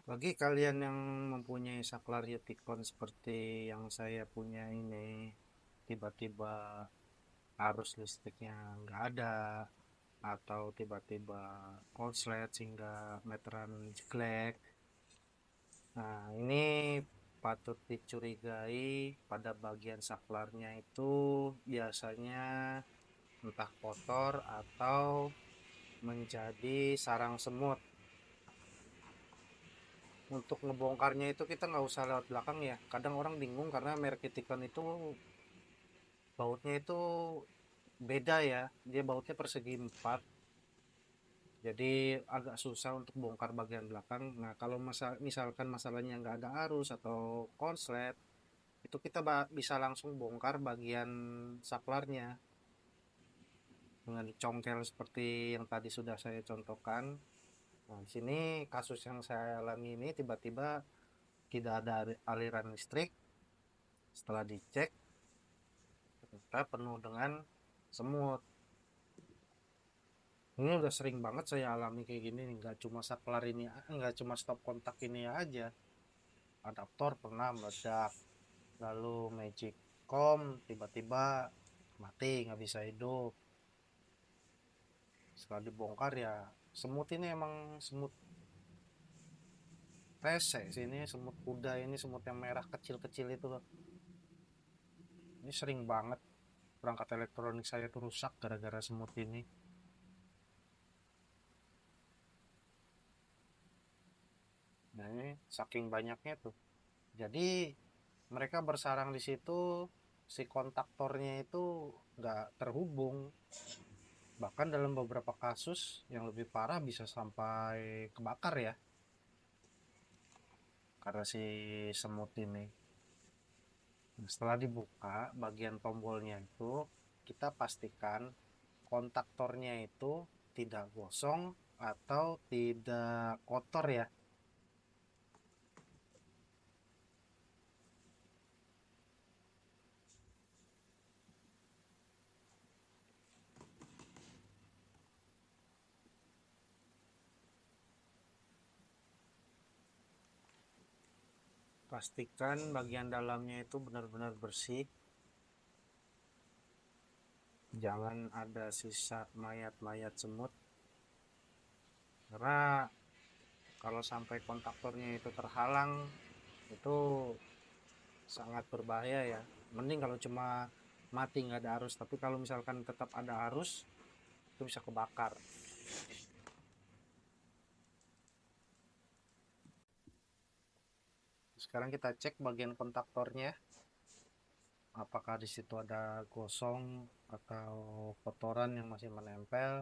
Bagi kalian yang mempunyai saklar Yutikon seperti yang saya punya ini, tiba-tiba arus listriknya nggak ada, atau tiba-tiba konslet sehingga meteran jelek. Nah, ini patut dicurigai pada bagian saklarnya itu biasanya entah kotor atau menjadi sarang semut. Untuk ngebongkarnya itu kita nggak usah lewat belakang ya. Kadang orang bingung karena merek Kitikan itu bautnya itu beda ya. Dia bautnya persegi empat. Jadi agak susah untuk bongkar bagian belakang. Nah, kalau misalkan masalahnya nggak ada arus atau konslet, itu kita bisa langsung bongkar bagian saklarnya dengan dicongkel seperti yang tadi sudah saya contohkan. Nah, di sini kasus yang saya alami ini tiba-tiba tidak ada aliran listrik. Setelah dicek, ternyata penuh dengan semut. Ini udah sering banget saya alami kayak gini nih. Nggak cuma saklar ini, nggak cuma stop kontak ini aja. Adaptor pernah meledak. Lalu magic com tiba-tiba mati, nggak bisa hidup. Setelah dibongkar ya, semut ini emang semut rese sih. Ini semut kuda, ini semut yang merah kecil-kecil itu loh. Ini sering banget perangkat elektronik saya tuh rusak gara-gara semut ini. Nah ini saking banyaknya tuh. Jadi mereka bersarang di situ, si kontaktornya itu nggak terhubung. Bahkan dalam beberapa kasus yang lebih parah bisa sampai kebakar ya, karena si semut ini. Nah, setelah dibuka bagian tombolnya itu, kita pastikan kontaktornya itu tidak gosong atau tidak kotor ya. Pastikan bagian dalamnya itu benar-benar bersih. Jangan ada sisa mayat-mayat semut. Karena kalau sampai kontaktornya itu terhalang, itu sangat berbahaya ya. Mending kalau cuma mati nggak ada arus, tapi kalau misalkan tetap ada arus, itu bisa kebakar. Sekarang kita cek bagian kontaktornya, apakah di situ ada gosong atau kotoran yang masih menempel.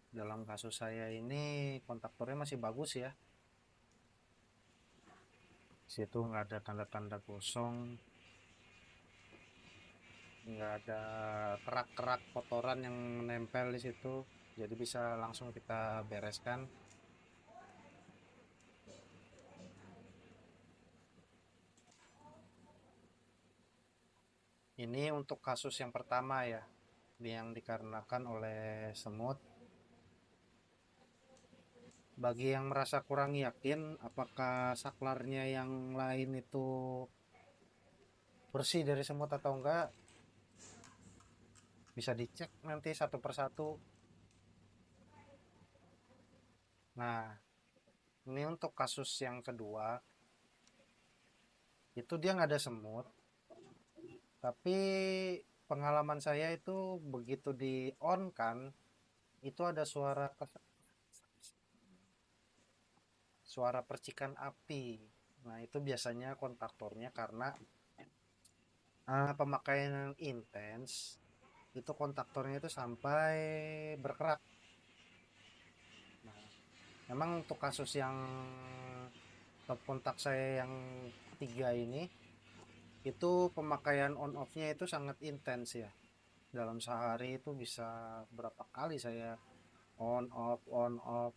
Dalam kasus saya ini kontaktornya masih bagus ya. Di situ nggak ada tanda-tanda gosong, nggak ada kerak-kerak kotoran yang menempel di situ, jadi bisa langsung kita bereskan. Ini untuk kasus yang pertama ya, yang dikarenakan oleh semut. Bagi yang merasa kurang yakin apakah saklarnya yang lain itu bersih dari semut atau enggak, bisa dicek nanti satu persatu. Nah, ini untuk kasus yang kedua, itu dia nggak ada semut, tapi pengalaman saya itu begitu di on kan, itu ada suara percikan api. Nah, itu biasanya kontaktornya karena pemakaian yang intens, itu kontaktornya itu sampai berkerak. Nah, memang untuk kasus yang top kontak saya yang tiga ini, itu pemakaian on off-nya itu sangat intens ya. Dalam sehari itu bisa berapa kali saya on off.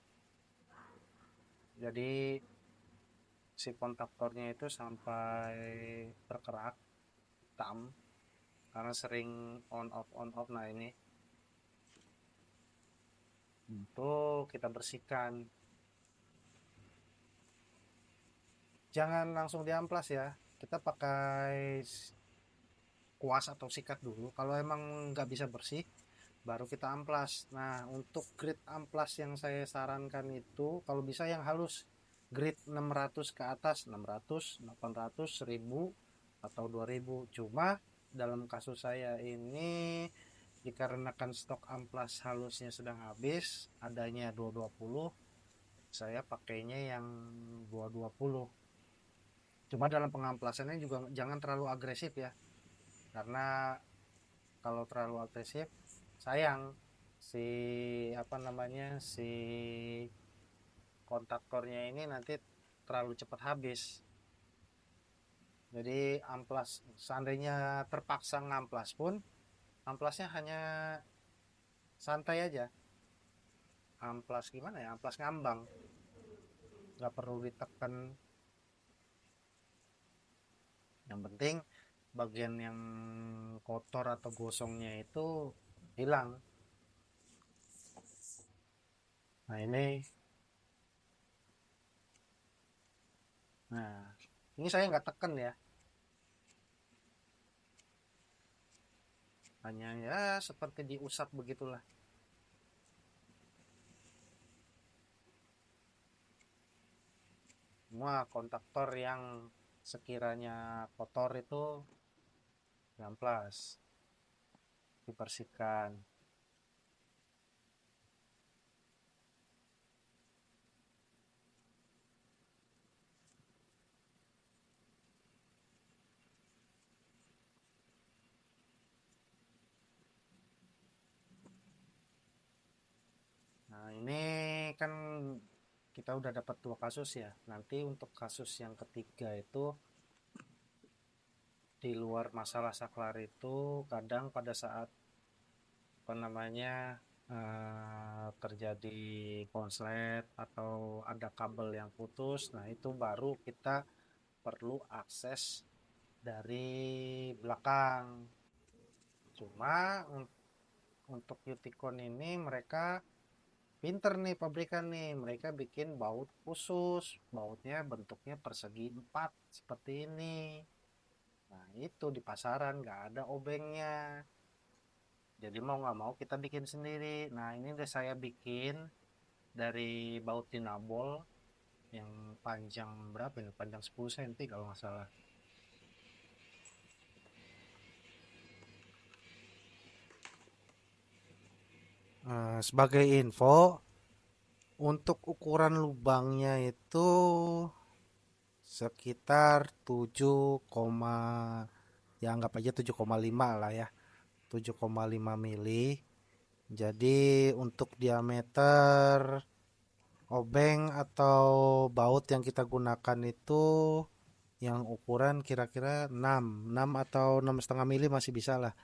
Jadi si kontaktornya itu sampai berkerak hitam karena sering on off. Nah ini itu kita bersihkan. jangan langsung diamplas ya. Kita pakai kuas atau sikat dulu. Kalau emang nggak bisa bersih, baru kita amplas. Nah, untuk grade amplas yang saya sarankan itu kalau bisa yang halus. Grade 600 ke atas, 600, 800, 1000 atau 2000. Cuma dalam kasus saya ini dikarenakan stok amplas halusnya sedang habis, adanya 220, saya pakainya yang 220. Cuma dalam pengamplasannya juga jangan terlalu agresif ya, karena kalau terlalu agresif sayang si apa namanya si kontaktornya ini nanti terlalu cepat habis. Jadi amplas seandainya terpaksa ngamplas pun amplasnya hanya santai aja, amplas gimana ya, amplas ngambang, nggak perlu ditekan. Yang penting bagian yang kotor atau gosongnya itu hilang. Nah ini, nah ini saya nggak tekan ya, hanya ya seperti diusap begitulah. Semua kontaktor yang sekiranya kotor itu diamplas, dibersihkan. Nah ini kan kita udah dapat 2 kasus ya. Nanti untuk kasus yang ketiga itu di luar masalah saklar itu kadang pada saat apa namanya terjadi konslet atau ada kabel yang putus, nah itu baru kita perlu akses dari belakang. Cuma untuk Uticon ini mereka pinter nih, pabrikan nih, mereka bikin baut khusus, bautnya bentuknya persegi 4 seperti ini. Nah itu di pasaran nggak ada obengnya, jadi mau nggak mau kita bikin sendiri. Nah ini udah saya bikin dari baut dinabol yang panjang berapa ini, panjang 10 cm kalau nggak salah. Sebagai info, untuk ukuran lubangnya itu sekitar 7, ya anggap aja 7,5 lah ya, 7,5 mili. Jadi untuk diameter obeng atau baut yang kita gunakan itu yang ukuran kira-kira 6 atau 6,5 mili masih bisa lah,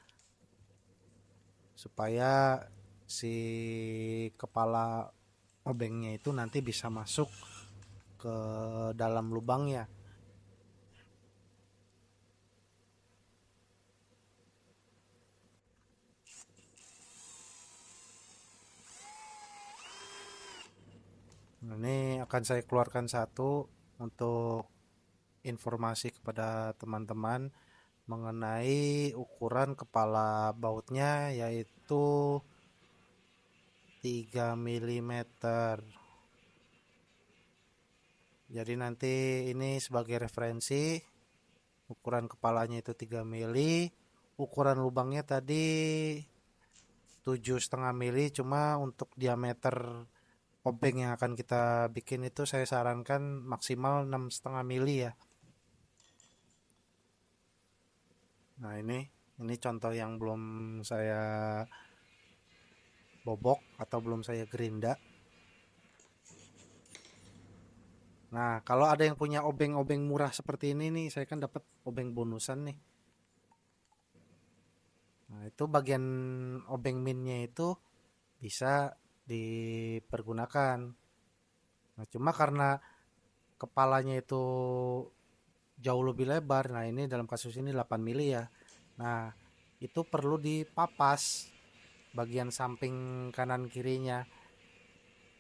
supaya si kepala obengnya itu nanti bisa masuk ke dalam lubangnya. Nah, ini akan saya keluarkan satu untuk informasi kepada teman-teman mengenai ukuran kepala bautnya, yaitu 3 mm. Jadi nanti ini sebagai referensi, ukuran kepalanya itu 3 mili, ukuran lubangnya tadi 7,5 mili. Cuma untuk diameter obeng yang akan kita bikin itu saya sarankan maksimal 6,5 mili ya. Nah ini contoh yang belum saya bobok atau belum saya gerinda. Nah kalau ada yang punya obeng-obeng murah seperti ini nih, saya kan dapat obeng bonusan nih. Nah itu bagian obeng minnya itu bisa dipergunakan. Nah cuma karena kepalanya itu jauh lebih lebar, nah ini dalam kasus ini 8 mili ya. Nah itu perlu dipapas bagian samping kanan kirinya.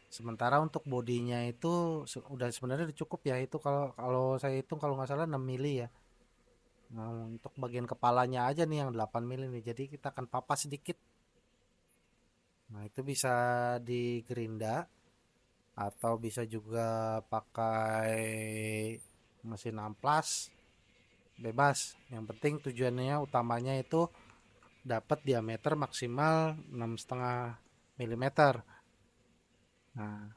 Sementara untuk bodinya itu udah sebenarnya udah cukup ya, itu kalau kalau saya hitung kalau nggak salah 6 mili ya. Nah, untuk bagian kepalanya aja nih yang 8 mili nih. Jadi kita akan papas sedikit. Nah, itu bisa digerinda atau bisa juga pakai mesin amplas, bebas. Yang penting tujuannya utamanya itu dapat diameter maksimal 6,5 mm. Nah,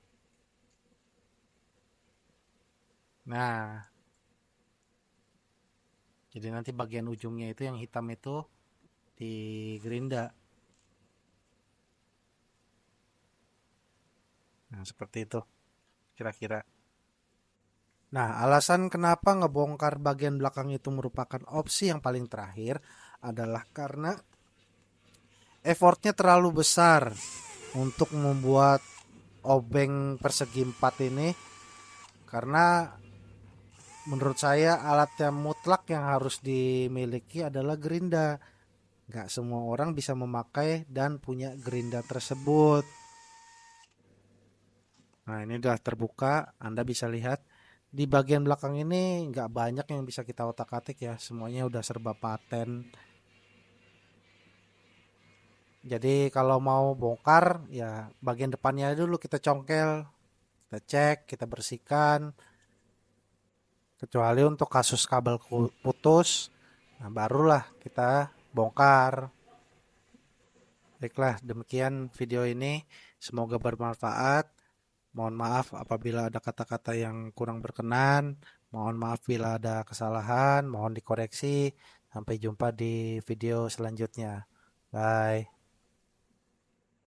nah, jadi nanti bagian ujungnya itu yang hitam itu di gerinda. Nah, seperti itu kira-kira. Nah, alasan kenapa ngebongkar bagian belakang itu merupakan opsi yang paling terakhir adalah karena effortnya terlalu besar untuk membuat obeng persegi empat ini, karena menurut saya alat yang mutlak yang harus dimiliki adalah gerinda. Nggak semua orang bisa memakai dan punya gerinda tersebut. Nah, ini udah terbuka, Anda bisa lihat di bagian belakang ini nggak banyak yang bisa kita otak-atik ya, semuanya udah serba paten. Jadi kalau mau bongkar ya bagian depannya dulu kita congkel, kita cek, kita bersihkan. Kecuali untuk kasus kabel putus, nah barulah kita bongkar. Baiklah, demikian video ini. Semoga bermanfaat. Mohon maaf apabila ada kata-kata yang kurang berkenan. Mohon maaf bila ada kesalahan. Mohon dikoreksi. Sampai jumpa di video selanjutnya. Bye.